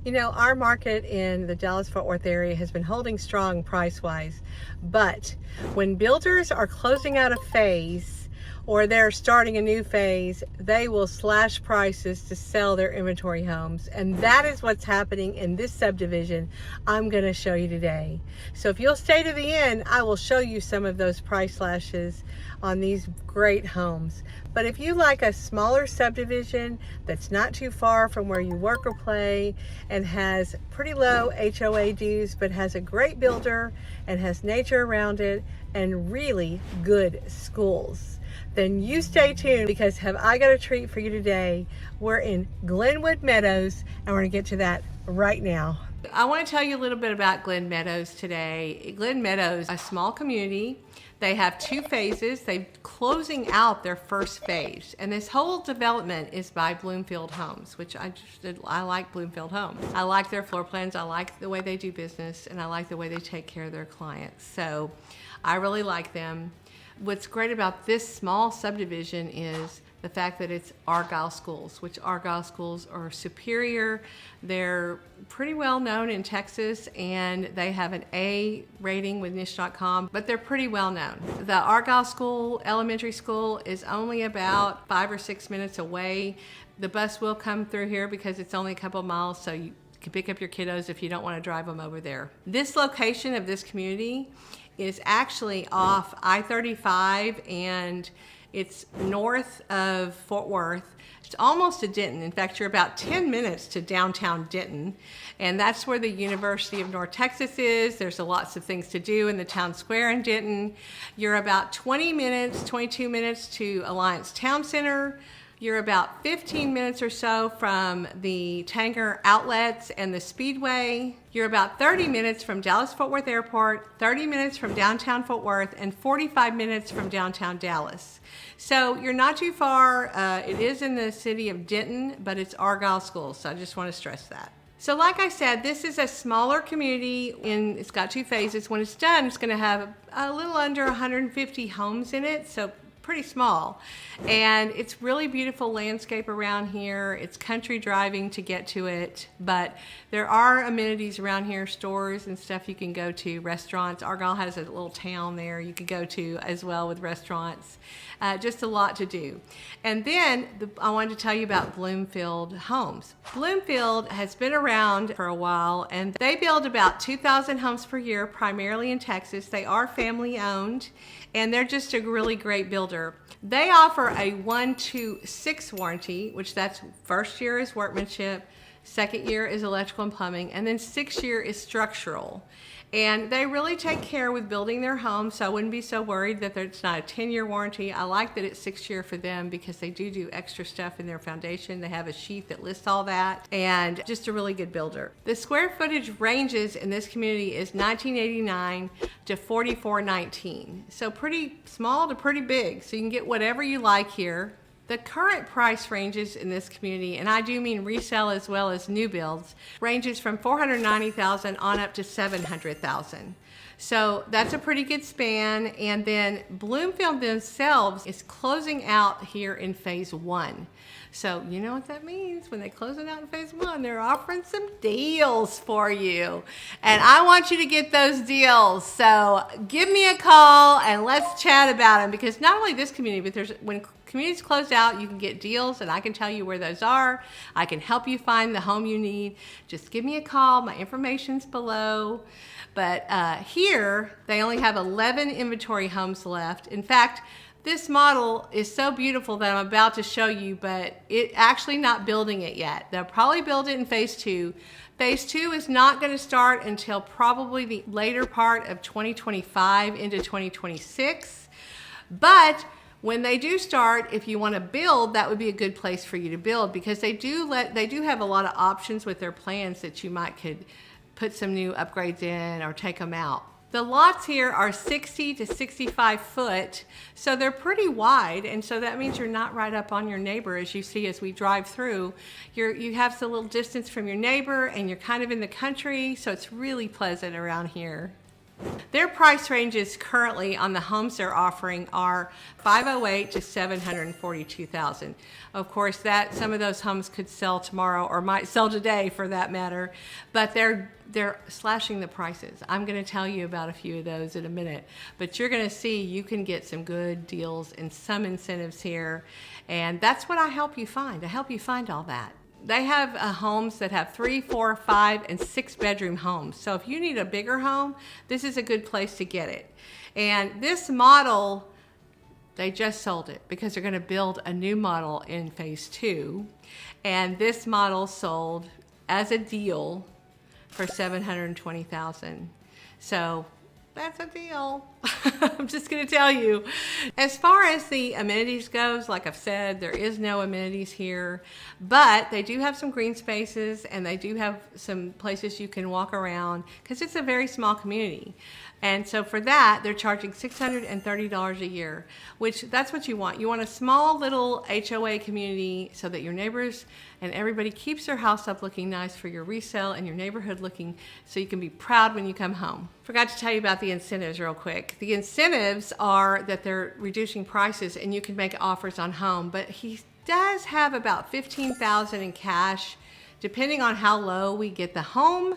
You know, our market in the Dallas-Fort Worth area has been holding strong price-wise, but when builders are closing out a phase or they're starting a new phase, they will slash prices to sell their inventory homes. And that is what's happening in this subdivision I'm going to show you today. So if you'll stay to the end, I will show you some of those price slashes on these great homes. But if you like a smaller subdivision that's not too far from where you work or play and has pretty low HOA dues but has a great builder and has nature around it and really good schools, then you stay tuned, because have I got a treat for you today. We're in Glenwood Meadows and we're going to get to that right now. I want to tell you a little bit about Glen Meadows today. Glen Meadows, a small community. They have two phases. They're closing out their first phase. And this whole development is by Bloomfield Homes, which I like Bloomfield Homes. I like their floor plans. I like the way they do business, and I like the way they take care of their clients. So I really like them. What's great about this small subdivision is the fact that it's Argyle schools, which Argyle schools are superior. They're pretty well known in Texas, and they have an A rating with niche.com, but they're pretty well known. The Argyle school, elementary school, is only about 5 or 6 minutes away. The bus will come through here because it's only a couple miles, so you can pick up your kiddos if you don't want to drive them over there. This location of this community is actually off I-35, and it's north of Fort Worth. It's almost to Denton. In fact, you're about 10 minutes to downtown Denton, and that's where the University of North Texas is. There's lots of things to do in the town square in Denton. You're about 20 minutes, 22 minutes to Alliance Town Center. You're about 15 minutes or so from the Tanger outlets and the Speedway. You're about 30 minutes from Dallas-Fort Worth Airport, 30 minutes from downtown Fort Worth, and 45 minutes from downtown Dallas. So you're not too far. It is in the city of Denton, but it's Argyle schools, so I just want to stress that. So like I said, this is a smaller community, and it's got two phases. When it's done, it's going to have a little under 150 homes in it, so pretty small. And it's really beautiful landscape around here. It's country driving to get to it, but there are amenities around here, stores and stuff you can go to, restaurants. Argyle has a little town there you could go to as well with restaurants. Just a lot to do. And then I wanted to tell you about Bloomfield Homes. Bloomfield has been around for a while, and they build about 2,000 homes per year, primarily in Texas. They are family owned, and they're just a really great builder. They offer a 1-to-6 warranty, which that's first year is workmanship, second year is electrical and plumbing, and then 6th year is structural. And they really take care with building their home, so I wouldn't be so worried that it's not a 10-year warranty. I like that it's 6 year for them because they do extra stuff in their foundation. They have a sheet that lists all that, and just a really good builder. The square footage ranges in this community is 1989 to 4419. So pretty small to pretty big, so you can get whatever you like here. The current price ranges in this community, and I do mean resale as well as new builds, ranges from $490,000 on up to $700,000. So that's a pretty good span. And then Bloomfield themselves is closing out here in phase 1. So you know what that means. When they close it out in phase 1, they're offering some deals for you. And I want you to get those deals. So give me a call and let's chat about them, because not only this community, but when communities close out, you can get deals, and I can tell you where those are. I can help you find the home you need. Just give me a call. My information's below. But here, they only have 11 inventory homes left. In fact, this model is so beautiful that I'm about to show you, but it actually not building it yet. They'll probably build it in phase 2. Phase 2 is not going to start until probably the later part of 2025 into 2026. But when they do start, if you want to build, that would be a good place for you to build, because they do have a lot of options with their plans that you could put some new upgrades in or take them out. The lots here are 60 to 65 foot, so they're pretty wide, and so that means you're not right up on your neighbor. As you see as we drive through, you have a little distance from your neighbor, and you're kind of in the country, so it's really pleasant around here. Their price ranges currently on the homes they're offering are $508,000 to $742,000. Of course, that some of those homes could sell tomorrow or might sell today for that matter, but they're slashing the prices. I'm going to tell you about a few of those in a minute, but you're going to see you can get some good deals and some incentives here, and that's what I help you find. I help you find all that. They have homes that have 3, 4, 5, and 6 bedroom homes. So if you need a bigger home, this is a good place to get it. And this model, they just sold it because they're going to build a new model in phase 2. And this model sold as a deal for $720,000. So that's a deal. I'm just going to tell you. As far as the amenities goes, like I've said, there is no amenities here, but they do have some green spaces and they do have some places you can walk around because it's a very small community. And so for that, they're charging $630 a year, which that's what you want. You want a small little HOA community so that your neighbors and everybody keeps their house up looking nice for your resale and your neighborhood looking so you can be proud when you come home. Forgot to tell you about the incentives real quick. The incentives are that they're reducing prices and you can make offers on home, but he does have about $15,000 in cash, depending on how low we get the home,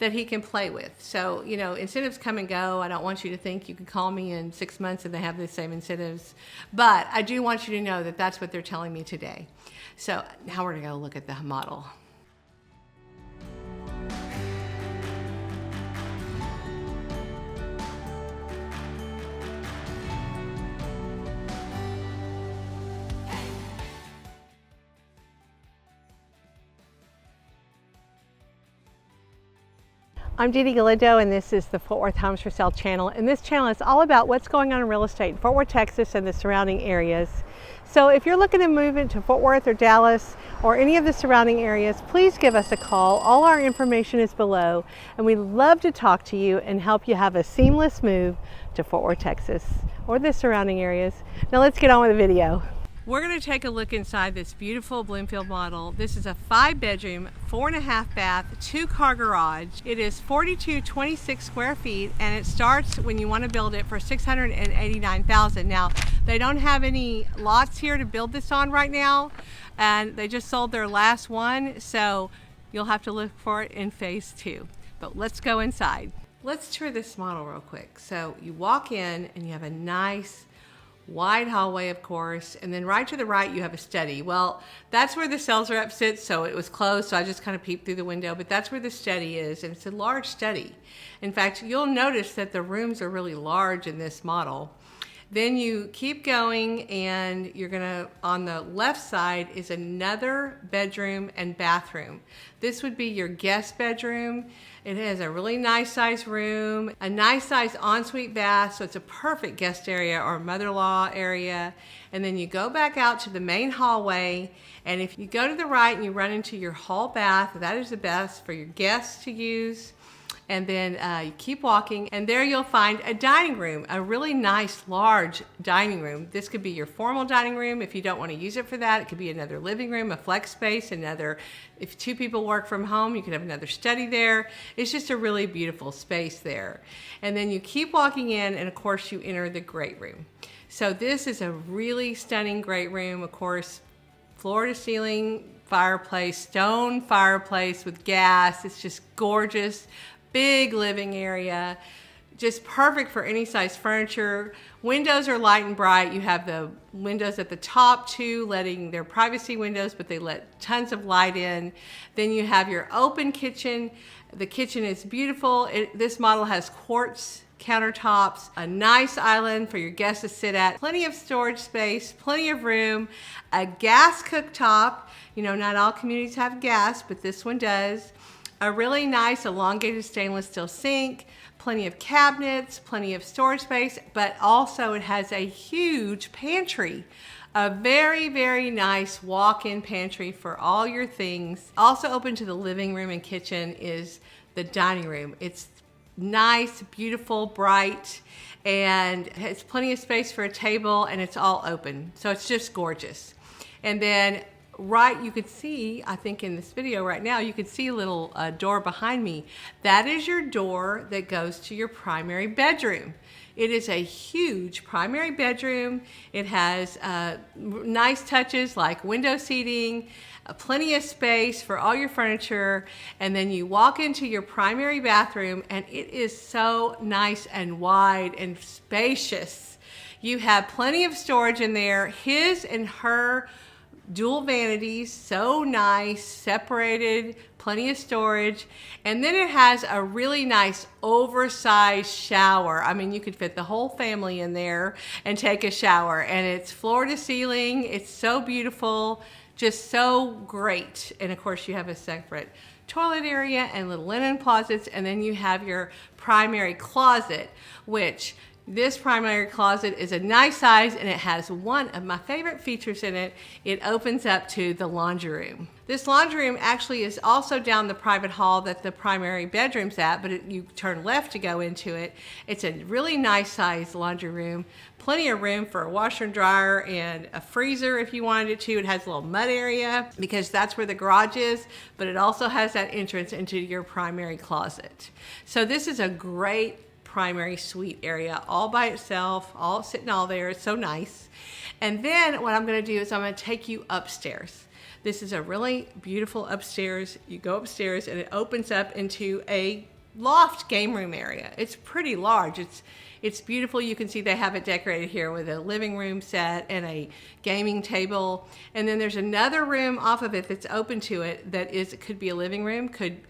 that he can play with. So, you know, incentives come and go. I don't want you to think you can call me in 6 months and they have the same incentives, but I do want you to know that that's what they're telling me today. So now we're gonna go look at the model. I'm Dee Dee Galindo, and this is the Fort Worth Homes for Sale channel. And this channel is all about what's going on in real estate in Fort Worth, Texas, and the surrounding areas. So if you're looking to move into Fort Worth or Dallas or any of the surrounding areas, please give us a call. All our information is below, and we'd love to talk to you and help you have a seamless move to Fort Worth, Texas, or the surrounding areas. Now let's get on with the video. We're going to take a look inside this beautiful Bloomfield model. This is a 5-bedroom, 4.5 bath, 2-car garage. It is 4,226 square feet, and it starts when you want to build it for $689,000. Now, they don't have any lots here to build this on right now, and they just sold their last one, so you'll have to look for it in phase 2. But let's go inside. Let's tour this model real quick. So you walk in and you have a nice wide hallway, of course, and then right to the right you have a study. Well, that's where the sales rep sits, so it was closed, so I just kind of peeked through the window, but that's where the study is, and it's a large study. In fact, you'll notice that the rooms are really large in this model. Then you keep going, and you're gonna, on the left side is another bedroom and bathroom. This would be your guest bedroom. It has a really nice size room, a nice size ensuite bath, so it's a perfect guest area or mother-in-law area. And then you go back out to the main hallway, and if you go to the right and you run into your hall bath, that is the best for your guests to use. And then you keep walking, and there you'll find a dining room, a really nice large dining room. This could be your formal dining room if you don't want to use it for that. It could be another living room, a flex space, another, if 2 people work from home, you could have another study there. It's just a really beautiful space there. And then you keep walking in, and of course you enter the great room. So this is a really stunning great room, of course, floor to ceiling fireplace, stone fireplace with gas. It's just gorgeous. Big living area, just perfect for any size furniture. Windows are light and bright. You have the windows at the top too, letting their privacy windows, but they let tons of light in. Then you have your open kitchen. The kitchen is beautiful. This model has quartz countertops, a nice island for your guests to sit at, plenty of storage space, plenty of room, a gas cooktop. You know, not all communities have gas, but this one does. A really nice elongated stainless steel sink, plenty of cabinets, plenty of storage space, but also it has a huge pantry. A very, very nice walk-in pantry for all your things. Also open to the living room and kitchen is the dining room. It's nice, beautiful, bright, and has plenty of space for a table, and it's all open. So it's just gorgeous. And then right, you could see, I think in this video right now, you could see a little door behind me. That is your door that goes to your primary bedroom. It is a huge primary bedroom. It has nice touches like window seating, plenty of space for all your furniture, and then you walk into your primary bathroom and it is so nice and wide and spacious. You have plenty of storage in there. His and her dual vanities, so nice, separated, plenty of storage. And then it has a really nice oversized shower. I mean, you could fit the whole family in there and take a shower. And it's floor to ceiling. It's so beautiful, just so great. And of course you have a separate toilet area and little linen closets. And then you have your primary closet, which this primary closet is a nice size, and it has one of my favorite features in it. It opens up to the laundry room. This laundry room actually is also down the private hall that the primary bedroom's at, but you turn left to go into it. It's a really nice size laundry room. Plenty of room for a washer and dryer and a freezer if you wanted it to. It has a little mud area because that's where the garage is, but it also has that entrance into your primary closet. So this is a great primary suite area all by itself, all sitting all there. It's so nice. And then what I'm going to do is I'm going to take you upstairs. This is a really beautiful upstairs. You go upstairs and it opens up into a loft game room area. It's pretty large. It's beautiful. You can see they have it decorated here with a living room set and a gaming table. And then there's another room off of it that's open to it that it could be a living room, could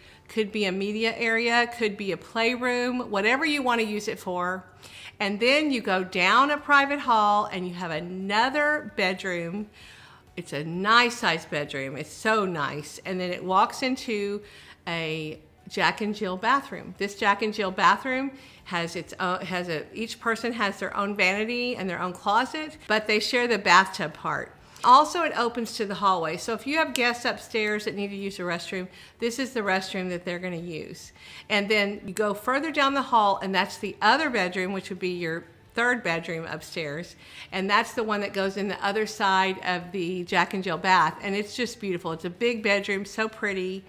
be a media area, could be a playroom, whatever you want to use it for. And then you go down a private hall and you have another bedroom. It's a nice sized bedroom. It's so nice. And then it walks into a Jack and Jill bathroom. This Jack and Jill bathroom has each person has their own vanity and their own closet, but they share the bathtub part. Also, it opens to the hallway. So if you have guests upstairs that need to use a restroom, this is the restroom that they're going to use. And then you go further down the hall, and that's the other bedroom, which would be your third bedroom upstairs. And that's the one that goes in the other side of the Jack and Jill bath. And it's just beautiful. It's a big bedroom, so pretty.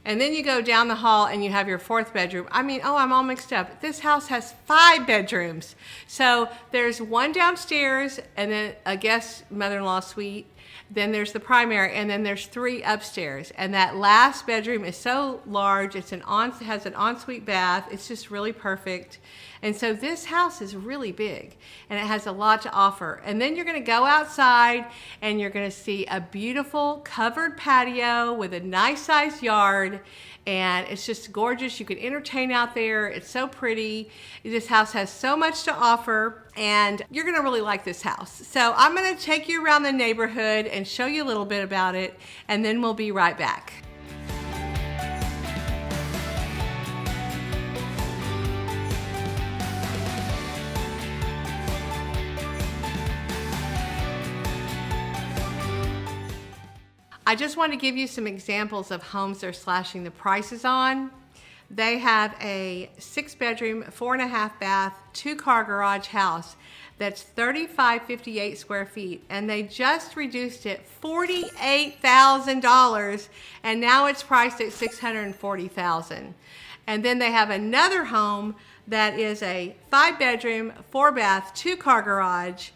And then you go down the hall and you have your fourth bedroom. I'm all mixed up. This house has 5 bedrooms. So there's one downstairs and then a guest mother-in-law suite. Then there's the primary, and then there's 3 upstairs. And that last bedroom is so large. It has an ensuite bath. It's just really perfect. And so this house is really big, and it has a lot to offer. And then you're going to go outside, and you're going to see a beautiful covered patio with a nice sized yard. And it's just gorgeous. You can entertain out there. It's so pretty. This house has so much to offer, and you're gonna really like this house. So I'm gonna take you around the neighborhood and show you a little bit about it, and then we'll be right back. I just want to give you some examples of homes they're slashing the prices on. They have a 6-bedroom, 4.5 bath, 2-car garage house that's 3,558 square feet, and they just reduced it $48,000, and now it's priced at $640,000. And then they have another home that is a 5-bedroom, 4-bath, 2-car garage.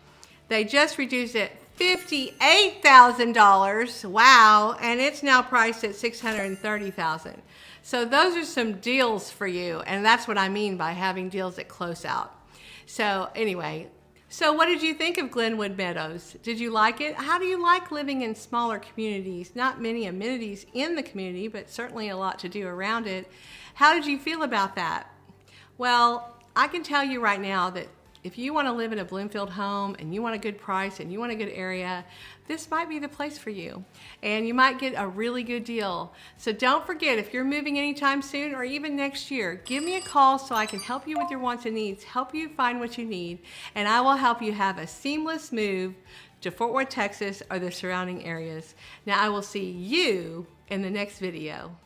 They just reduced it $58,000, wow, and it's now priced at $630,000. So those are some deals for you, and that's what I mean by having deals at close out. So anyway, so what did you think of Glenwood Meadows? Did you like it? How do you like living in smaller communities? Not many amenities in the community, but certainly a lot to do around it. How did you feel about that? Well, I can tell you right now that if you want to live in a Bloomfield home and you want a good price and you want a good area, this might be the place for you. And you might get a really good deal. So don't forget, if you're moving anytime soon or even next year, give me a call so I can help you with your wants and needs, help you find what you need, and I will help you have a seamless move to Fort Worth, Texas or the surrounding areas. Now I will see you in the next video.